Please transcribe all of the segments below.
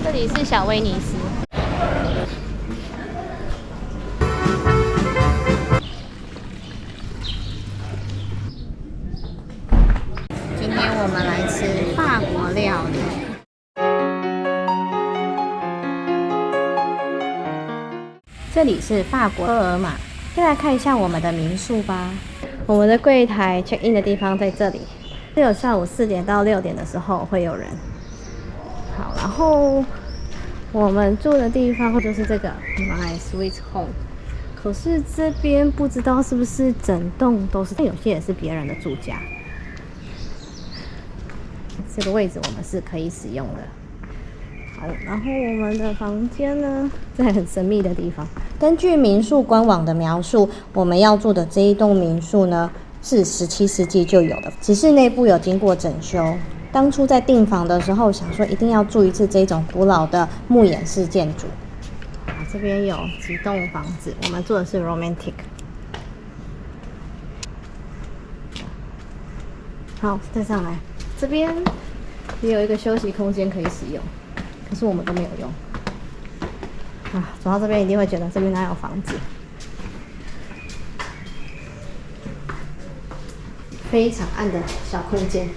这里是小威尼斯。今天我们来吃法国料理。这里是法国科尔马，先来看一下我们的民宿吧。我们的柜台 check in 的地方在这里，只有下午4点到6点的时候会有人。好，然后我们住的地方就是这个 My Sweet Home， 可是这边不知道是不是整栋都是，有些也是别人的住家。这个位置我们是可以使用的。好，然后我们的房间呢，在很神秘的地方。根据民宿官网的描述，我们要住的这一栋民宿呢，是17世纪就有的，只是内部有经过整修。当初在订房的时候，想说一定要住一次这种古老的木掩式建筑。这边有几栋房子，我们住的是 Romantic。好，再上来，这边也有一个休息空间可以使用。可是我们都没有用啊！走到这边一定会觉得这边哪有房子，非常暗的小空间。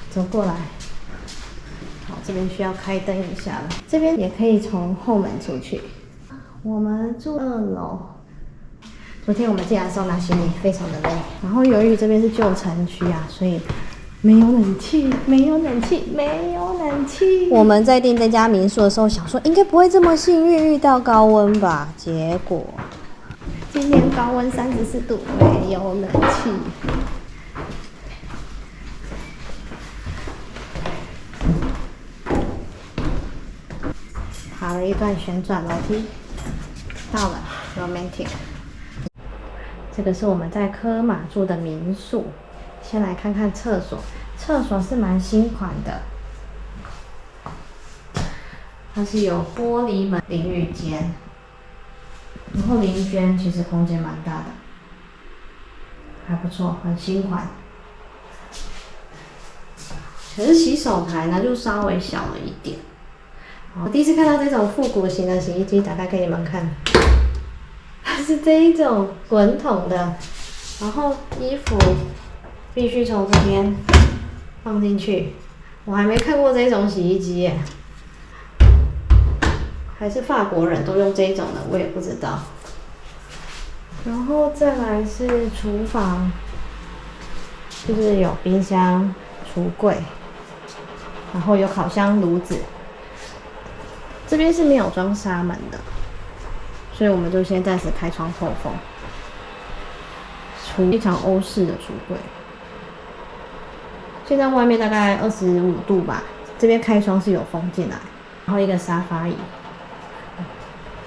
走过来，好，这边需要开灯一下了。这边也可以从后门出去。我们住2楼。昨天我们进来的时候拿行李非常的累，然后由于这边是旧城区啊，所以没有冷气。我们在订这家民宿的时候，想说应该不会这么幸运遇到高温吧？结果今天高温34度，没有冷气。爬了一段旋转楼梯，到了 Romantic。这个是我们在科尔马住的民宿。先来看看厕所。厕所是蛮新款的，它是有玻璃门淋浴间，然后淋浴间其实空间蛮大的，还不错，很新款。可是洗手台呢就稍微小了一点。我第一次看到这种复古型的洗衣机，打开给你们看，它是这一种滚筒的，然后衣服必须从这边放进去。我还没看过这种洗衣机耶，还是法国人都用这种的，我也不知道。然后再来是厨房，就是有冰箱、橱柜，然后有烤箱、炉子。这边是没有装纱门的，所以我们就先暂时开窗透风。非常欧式的橱柜。现在外面大概25度吧，这边开窗是有风进来，然后一个沙发椅，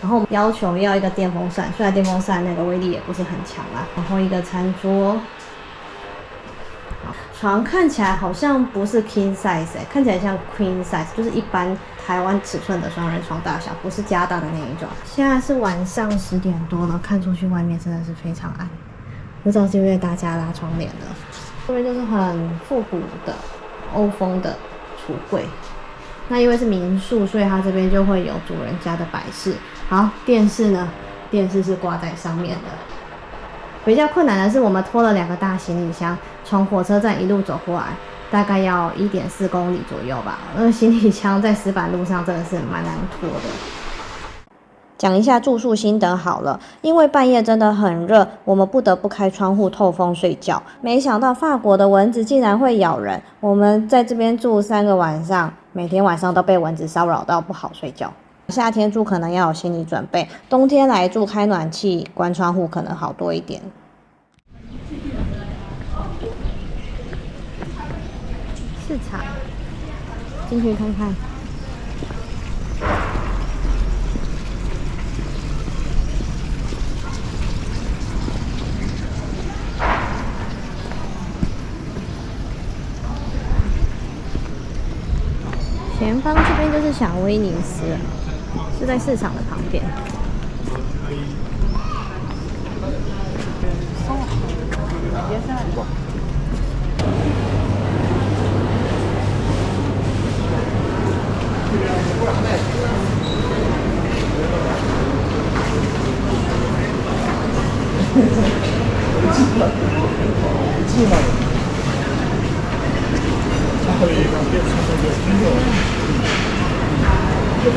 然后要求要一个电风扇，虽然电风扇那个威力也不是很强啦，然后一个餐桌，床看起来好像不是 king size， 看起来像 queen size， 就是一般台湾尺寸的双人床大小，不是加大的那一种。现在是晚上10点多了，看出去外面真的是非常暗，不知道是因为大家拉窗帘了。这边就是很复古的欧风的橱柜，那因为是民宿，所以它这边就会有主人家的摆饰。好，电视呢？电视是挂在上面的。比较困难的是，我们拖了2个大行李箱，从火车站一路走过来，大概要1.4公里左右吧。行李箱在石板路上真的是蛮难拖的。讲一下住宿心得好了，因为半夜真的很热，我们不得不开窗户透风睡觉。没想到法国的蚊子竟然会咬人，我们在这边住3个晚上，每天晚上都被蚊子骚扰到不好睡觉。夏天住可能要有心理准备，冬天来住开暖气、关窗户可能好多一点。市场，进去看看。前方这边就是小威尼斯，是在市场的旁边。こ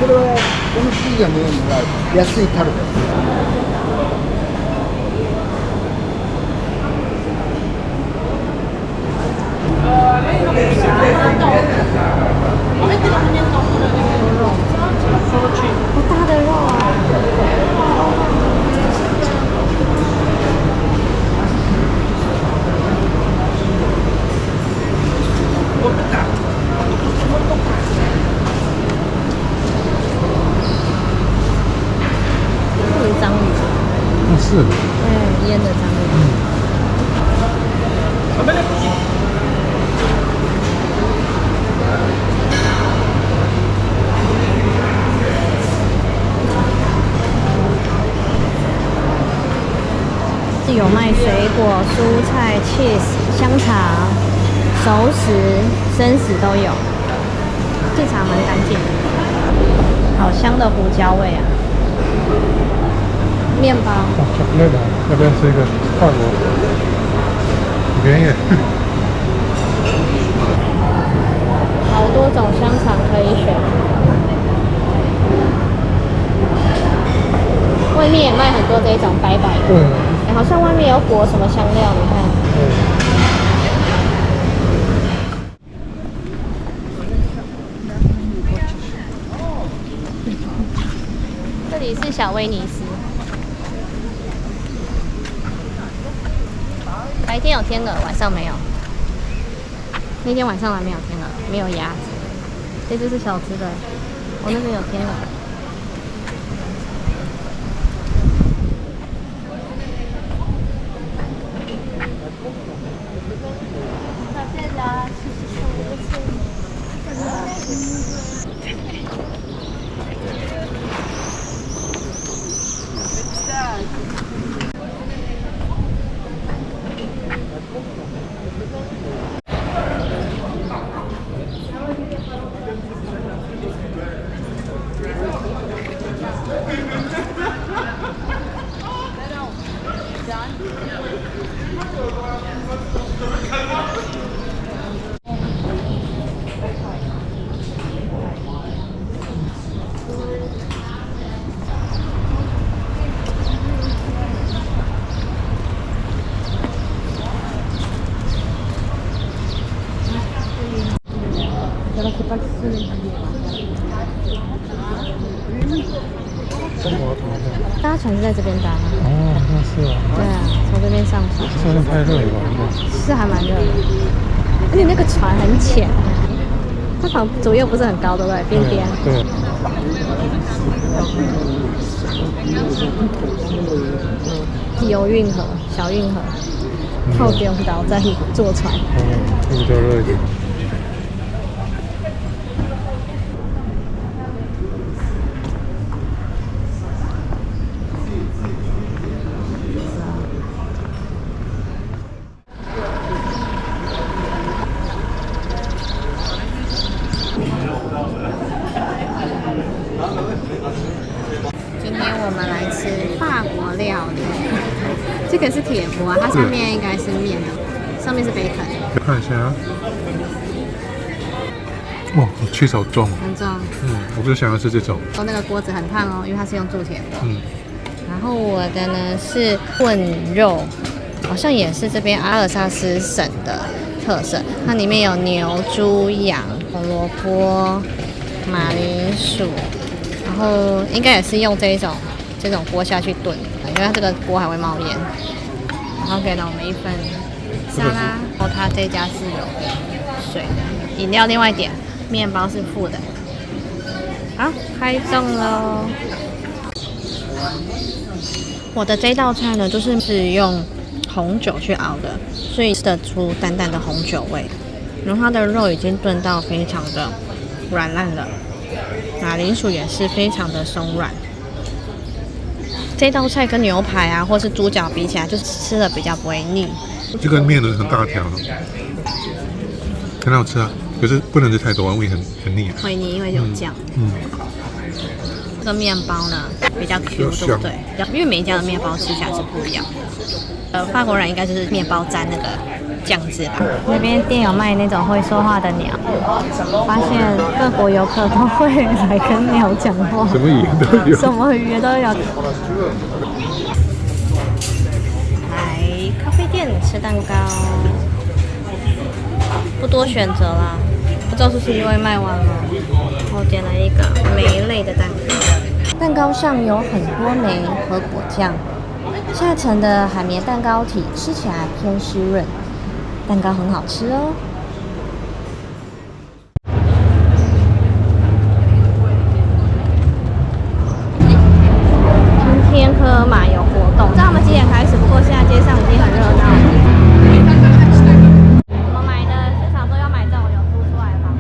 れはこのシーザーのように安いタルト。好大的肉啊！这是章鱼，是。对，腌的章鱼。是有卖水果、蔬菜、cheese、香肠、熟食、生食都有，市场蛮干净的，好香的胡椒味啊！面包，哦，巧克力的，要不要吃一个泰国？很便宜。好多种香肠可以选，外面也卖很多这种白白的。对。好像外面有裹什么香料，你看。这里是小威尼斯，白天有天鹅，晚上没有。那天晚上还没有天鹅，没有鸭子。这只是小只的，我那边有天鹅。中国图的。搭船是在这边搭吗？哦，那是啊。对啊，从这边上船。这边太热了吧？是还蛮热的，而且那个船很浅，它好像左右不是很高，对不对？边边。对。游运河，小运河，靠中岛在坐船。哦，比较热一点。今天我们来吃法国料理，这个是铁锅啊，它上面应该是面的，上面是培根。看一下啊，哇，cheese好重，很重。我就想要吃这种。哦，那个锅子很烫哦，因为它是用铸铁的。然后我的呢是炖肉，好像也是这边阿尔萨斯省的特色。它里面有牛、猪、羊、红萝卜、马铃薯，然后应该也是用这种锅下去炖，因为它这个锅还会冒烟。然后给了我们一份沙拉，然后它这家是有水的，饮料另外点，面包是附的。好，开动喽！我的这道菜呢，就是用红酒去熬的，所以吃得出淡淡的红酒味。然后它的肉已经炖到非常的软烂了，马铃薯也是非常的松软。这道菜跟牛排啊，或是猪脚比起来，就是吃的比较不会腻。这个面呢很大条，很好吃啊。可是不能吃太多，会很腻。会腻，因为有酱。这个面包呢比较 Q， 对不对？因为每一家的面包吃起来是不一样的。法国人应该就是面包沾那个酱汁吧。那边店有卖那种会说话的鸟，发现各国游客都会来跟鸟讲话，什么语言都有，什么语言都有。来咖啡店吃蛋糕，不多选择啦。不知道是不是因为卖完了。我点了一个莓类的蛋糕，蛋糕上有很多莓和果酱，下层的海绵蛋糕体吃起来偏湿润，蛋糕很好吃哦。今天科尔玛有活动，不知道他们几点开始，不过现在街上已经很热闹了。我们买的是想说要买这种有凸出来的房子。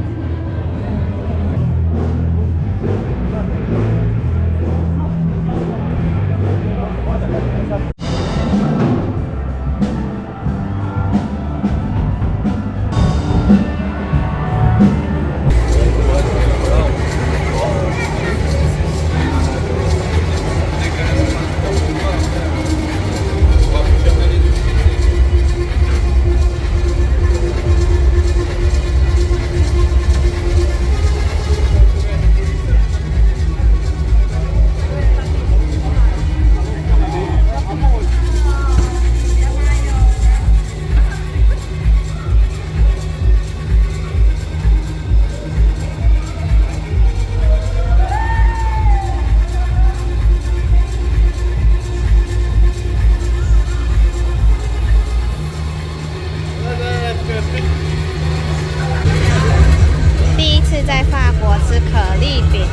第一次在法国吃可丽饼，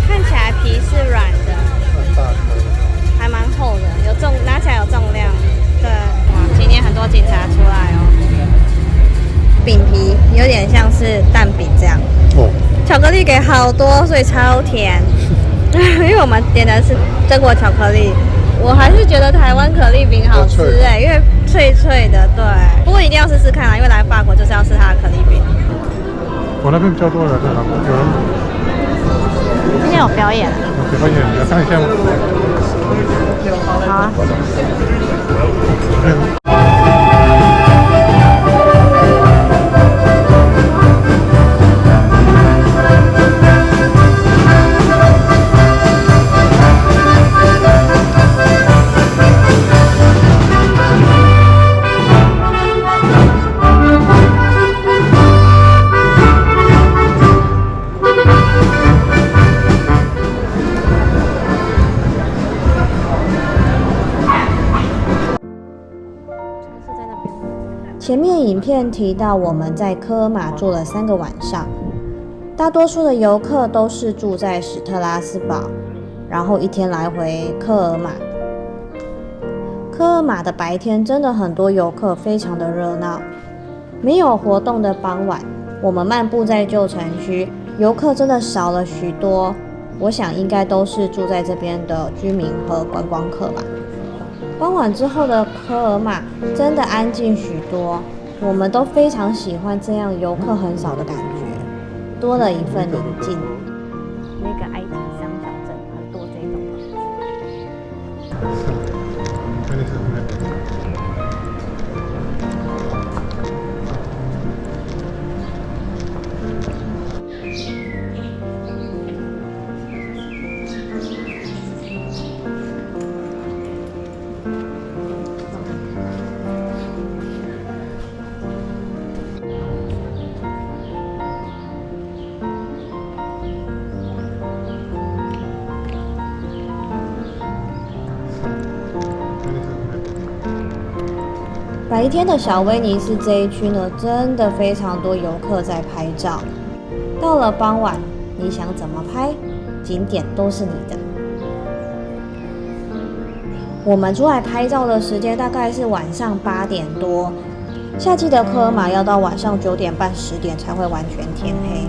看起来皮是软的，还蛮厚的，有重，拿起来有重量。对，哇，今天很多警察出来哦。饼皮有点像是蛋饼这样，巧克力给好多，所以超甜。因为我们点的是榛果巧克力，我还是觉得台湾可丽饼好吃哎，因为脆脆的。对，不过一定要试试看啊，因为来法国就是要吃它的可丽饼。我那边比较多人在哪？有人今天有表演啊？有表演，你要看一下吗？好啊。前面影片提到，我们在科尔玛住了3个晚上，大多数的游客都是住在史特拉斯堡，然后一天来回科尔玛。科尔玛的白天真的很多游客，非常的热闹。没有活动的傍晚，我们漫步在旧城区，游客真的少了许多。我想应该都是住在这边的居民和观光客吧。傍晚之后的科尔玛真的安静许多，我们都非常喜欢这样游客很少的感觉，多了一份宁静。那个埃及乡小镇很多这种白天的小威尼斯这一区呢，真的非常多游客在拍照。到了傍晚，你想怎么拍，景点都是你的。我们出来拍照的时间大概是晚上8点多，夏季的科尔玛要到晚上9点半、10点才会完全天黑。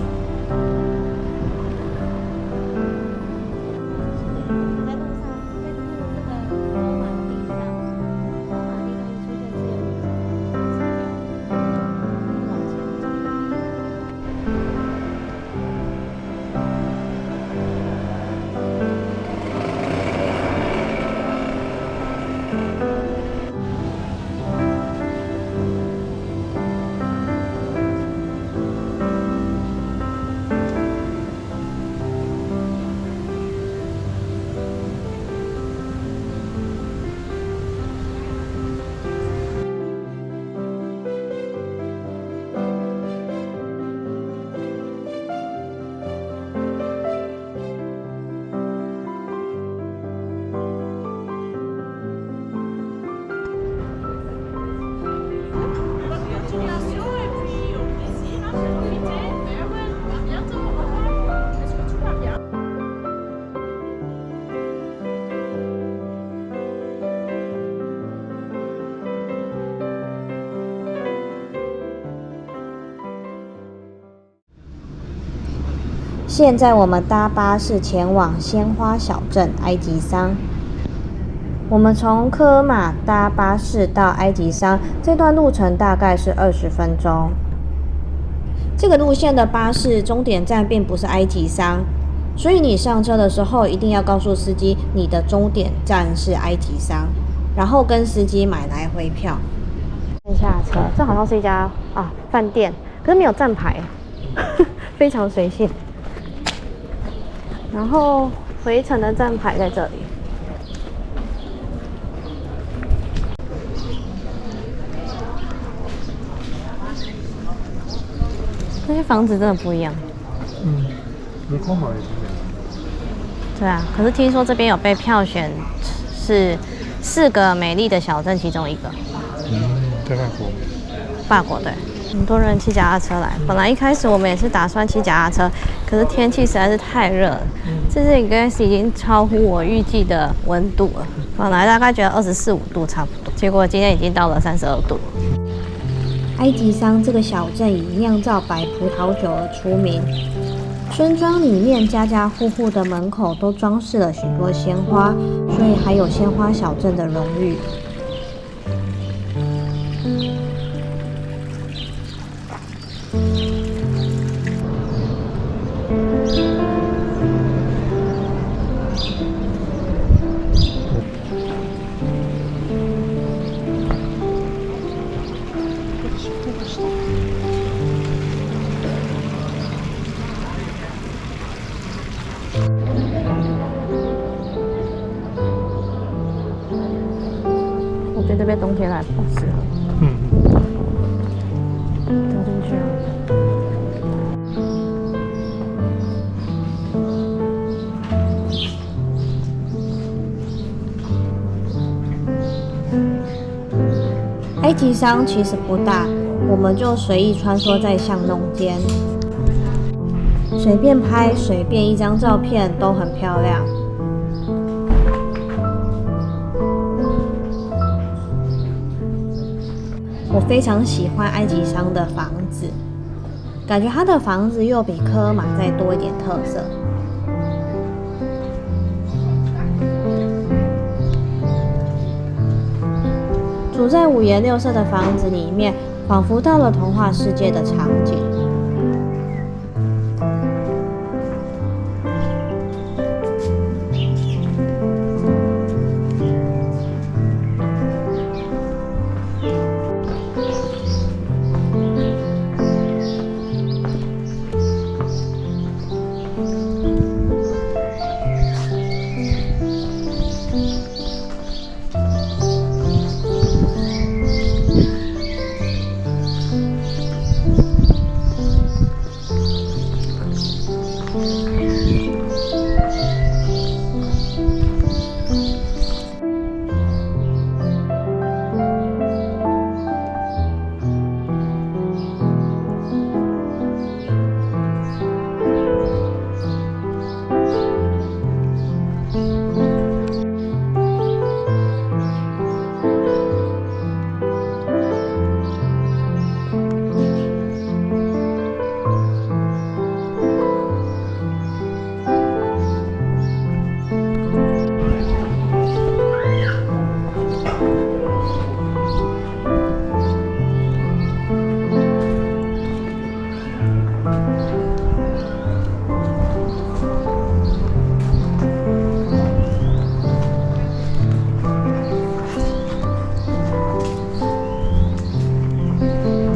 现在我们搭巴士前往鲜花小镇埃及桑。我们从科尔马搭巴士到埃及桑，这段路程大概是20分钟。这个路线的巴士终点站并不是埃及桑，所以你上车的时候一定要告诉司机你的终点站是埃及桑，然后跟司机买来回票。下车，这好像是一家饭店，可是没有站牌，非常随性。然后回程的站牌在这里。这些房子真的不一样。有空买也是这样。对啊，可是听说这边有被票选是4个美丽的小镇其中一个。在法国。法国对，很多人骑脚踏车来。本来一开始我们也是打算骑脚踏车，可是天气实在是太热了，这是应该是已经超乎我预计的温度了。本来大概觉得24、25度差不多，结果今天已经到了32度。埃及桑这个小镇以酿造白葡萄酒而出名，村庄里面家家户户的门口都装饰了许多鲜花，所以还有鲜花小镇的荣誉。我觉得这边冬天来不适合。走进去了。埃及桑其实不大，我们就随意穿梭在巷弄间，随便拍，随便一张照片都很漂亮。我非常喜欢埃及桑的房子，感觉它的房子又比科尔马再多一点特色。住在五颜六色的房子里面，仿佛到了童话世界的场景。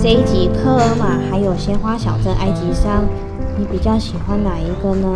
这一集科尔马还有鲜花小镇埃及桑，你比较喜欢哪一个呢？